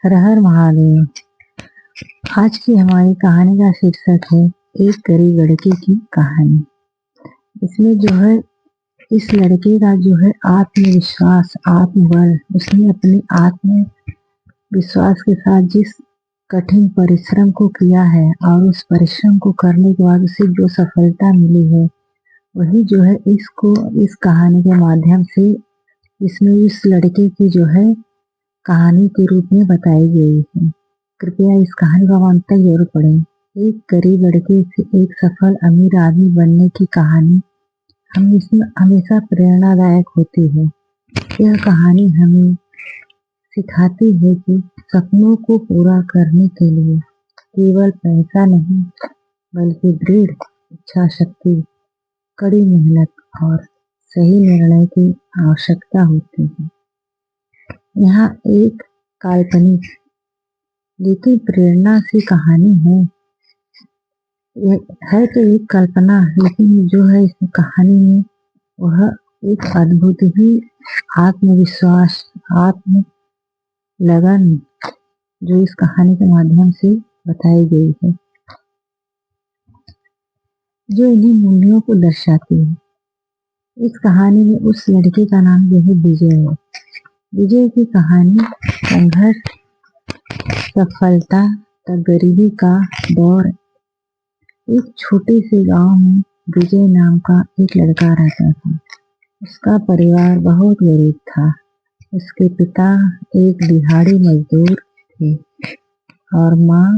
हर हर महादेव। आज की हमारी कहानी का शीर्षक है एक गरीब लड़के की कहानी। इसमें जो है इस लड़के का जो है आत्मविश्वास, आत्मबल, उसने अपने आत्मविश्वास के साथ जिस कठिन परिश्रम को किया है और उस परिश्रम को करने के बाद उसे जो सफलता मिली है वही जो है इसको इस कहानी के माध्यम से इसमें इस लड़के की जो है कहानी के रूप में बताई गई है। कृपया इस कहानी को अंत तक जरूर पढ़ें। एक गरीब लड़के से एक सफल अमीर आदमी बनने की कहानी हम इसमें हमेशा प्रेरणादायक होती है। यह कहानी हमें सिखाती है कि सपनों को पूरा करने के लिए केवल पैसा नहीं बल्कि दृढ़ इच्छा शक्ति, कड़ी मेहनत और सही निर्णय की आवश्यकता होती है। यहाँ एक काल्पनिक लेकिन प्रेरणा से कहानी है। यह है तो एक कल्पना, लेकिन जो है इस कहानी में वह एक अद्भुत ही आत्मविश्वास, आत्म लगन जो इस कहानी के माध्यम से बताई गई है, जो इन्हीं मूल्यों को दर्शाती है। इस कहानी में उस लड़के का नाम जो है विजय है। विजय की कहानी संघर्ष, सफलता तक गरीबी का दौर। एक छोटे से गांव में विजय नाम का एक लड़का रहता था। उसका परिवार बहुत गरीब था। उसके पिता एक दिहाड़ी मजदूर थे और माँ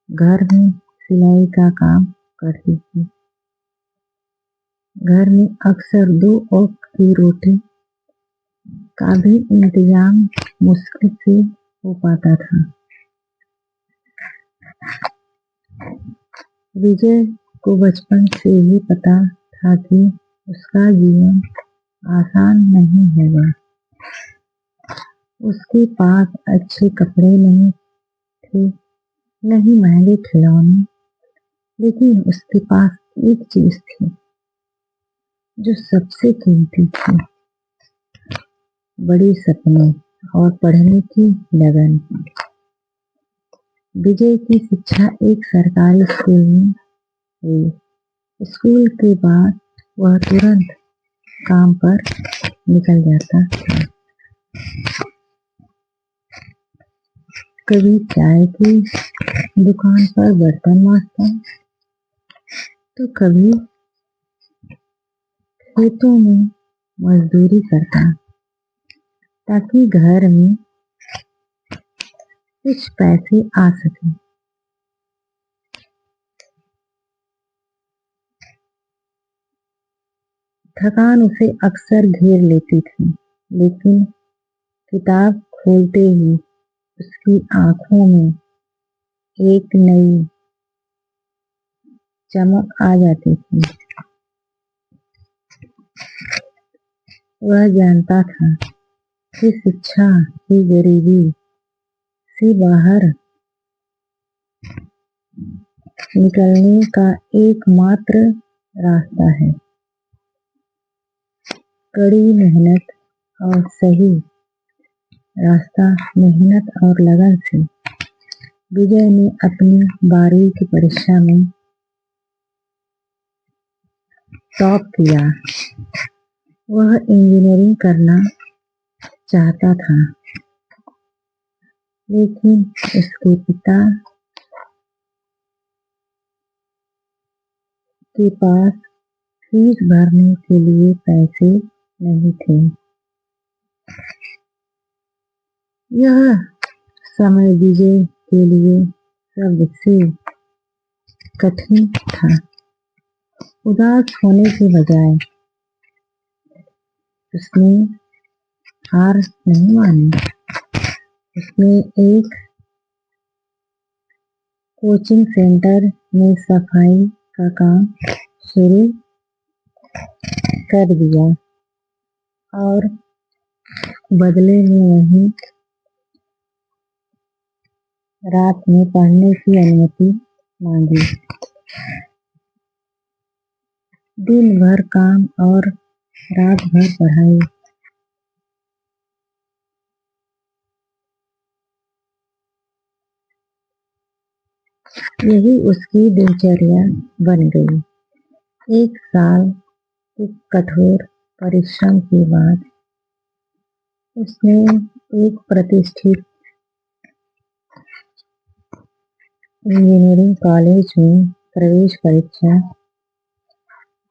घर में सिलाई का काम करती थी। घर में अक्सर 2 वक्त की रोटी का भी इंतजाम मुश्किल से हो पाता था। विजय को बचपन से ही पता था कि उसका जीवन आसान नहीं होगा। उसके पास अच्छे कपड़े नहीं थे, नहीं महंगे खिलौने, लेकिन उसके पास एक चीज थी जो सबसे कीमती थी, बड़ी सपने और पढ़ने की लगन। विजय की शिक्षा एक सरकारी स्कूल में हुई। स्कूल के बाद वह तुरंत काम पर निकल जाता था। कभी चाय की दुकान पर बर्तन मांजता, तो कभी खेतों में मजदूरी करता, ताकि घर में कुछ पैसे आ सके। थकान उसे अक्सर घेर लेती थी, लेकिन किताब खोलते ही उसकी आंखों में एक नई चमक आ जाती थी। वह जानता था कि शिक्षा ही गरीबी से बाहर निकलने का एकमात्र रास्ता है। कड़ी मेहनत और सही रास्ता, मेहनत और लगन से विजय ने अपनी बारीक परीक्षा में टॉप किया। वह इंजीनियरिंग करना चाहता था, लेकिन उसके पिता के पास फीस भरने के लिए पैसे नहीं थे। यह समय विजय के लिए सबसे कठिन था। उदास होने के बजाय उसने हार नहीं मानी। उसने एक कोचिंग सेंटर में सफाई का काम शुरू कर दिया और बदले में वहीं रात में पढ़ने की अनुमति मांगी। दिन भर काम और रात भर पढ़ाई। यही उसकी दिनचर्या बन गई। एक साल के कठोर परिश्रम के बाद उसने एक प्रतिष्ठित इंजीनियरिंग कॉलेज में प्रवेश परीक्षा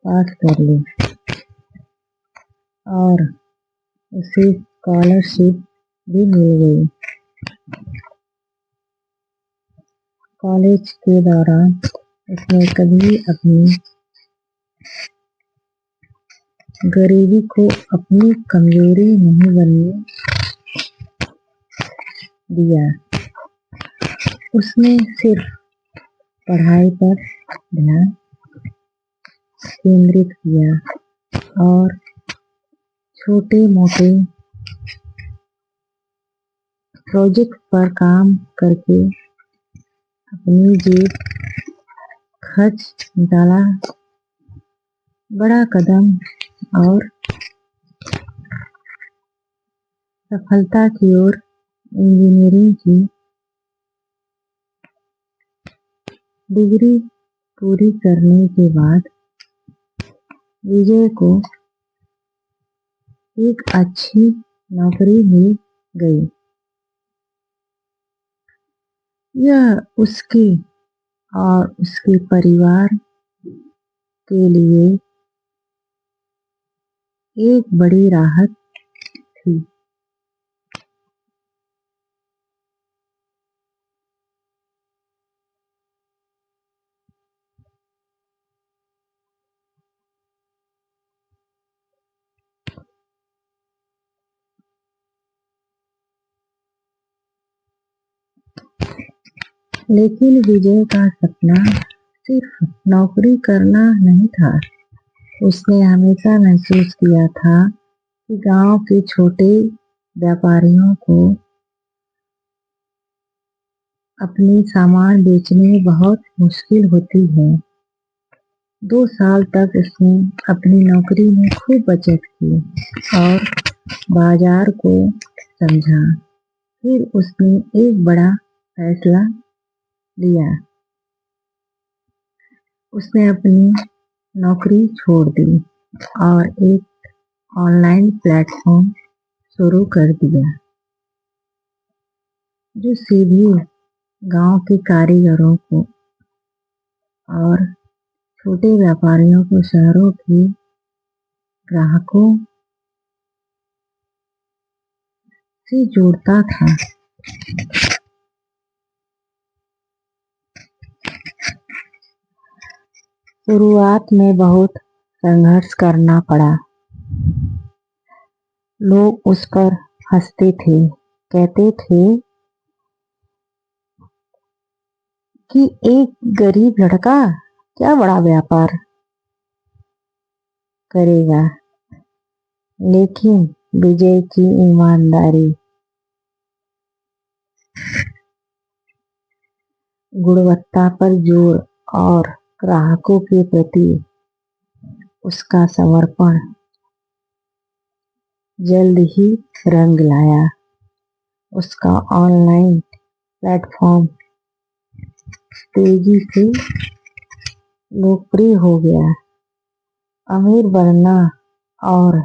पास कर ली और उसे स्कॉलरशिप भी मिल गई। कॉलेज के दौरान उसने कभी अपनी गरीबी को अपनी कमजोरी नहीं बनने दिया। उसने सिर्फ पढ़ाई पर ध्यान केंद्रित किया और छोटे मोटे प्रोजेक्ट पर काम करके अपनी जेब खर्च निकाला। बड़ा कदम और सफलता की ओर। इंजीनियरिंग की डिग्री पूरी करने के बाद विजय को एक अच्छी नौकरी मिल गई। यह उसके और उसके परिवार के लिए एक बड़ी राहत थी। लेकिन विजय का सपना सिर्फ नौकरी करना नहीं था। उसने हमेशा महसूस किया था कि गांव के छोटे व्यापारियों को अपने सामान बेचने में बहुत मुश्किल होती है। 2 साल तक उसने अपनी नौकरी में खूब बचत की और बाजार को समझा। फिर उसने एक बड़ा फैसला लिया। उसने अपनी नौकरी छोड़ दी और एक ऑनलाइन प्लेटफॉर्म शुरू कर दिया जो सीधे गांव के कारीगरों को और छोटे व्यापारियों को शहरों के ग्राहकों से जोड़ता था। शुरुआत में बहुत संघर्ष करना पड़ा। लोग उस पर हंसते थे, कहते थे कि एक गरीब लड़का क्या बड़ा व्यापार करेगा। लेकिन विजय की ईमानदारी, गुणवत्ता पर जोर और ग्राहकों के प्रति उसका समर्पण जल्द ही रंग लाया। उसका ऑनलाइन प्लेटफॉर्म तेजी से लोकप्रिय हो गया। अमीर बनना और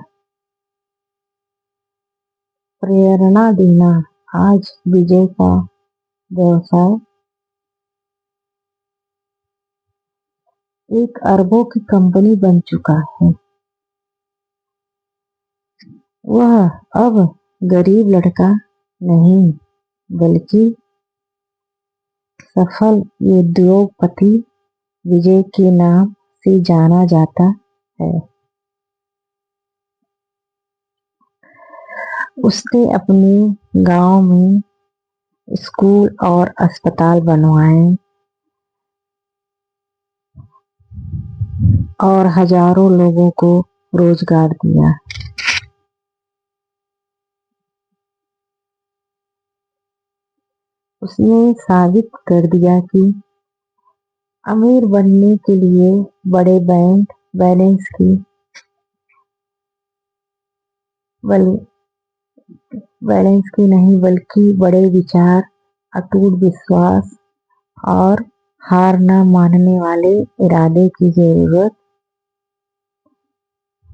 प्रेरणा देना आज विजय का व्यवसाय एक अरबों की कंपनी बन चुका है। वह अब गरीब लड़का नहीं बल्कि सफल उद्योगपति विजय के नाम से जाना जाता है। उसने अपने गांव में स्कूल और अस्पताल बनवाए और हजारों लोगों को रोजगार दिया। उसने साबित कर दिया कि अमीर बनने के लिए बड़े बैंक बैलेंस की नहीं बल्कि बड़े विचार, अटूट विश्वास और हार न मानने वाले इरादे की जरूरत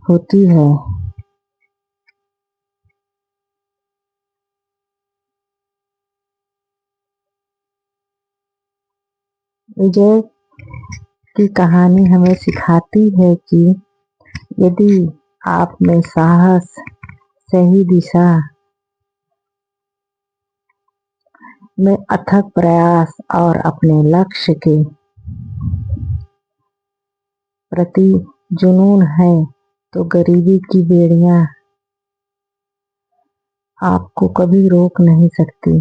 होती है। विजय की कहानी हमें सिखाती है कि यदि आप में साहस, सही दिशा में अथक प्रयास और अपने लक्ष्य के प्रति जुनून है तो गरीबी की बेड़ियां आपको कभी रोक नहीं सकती।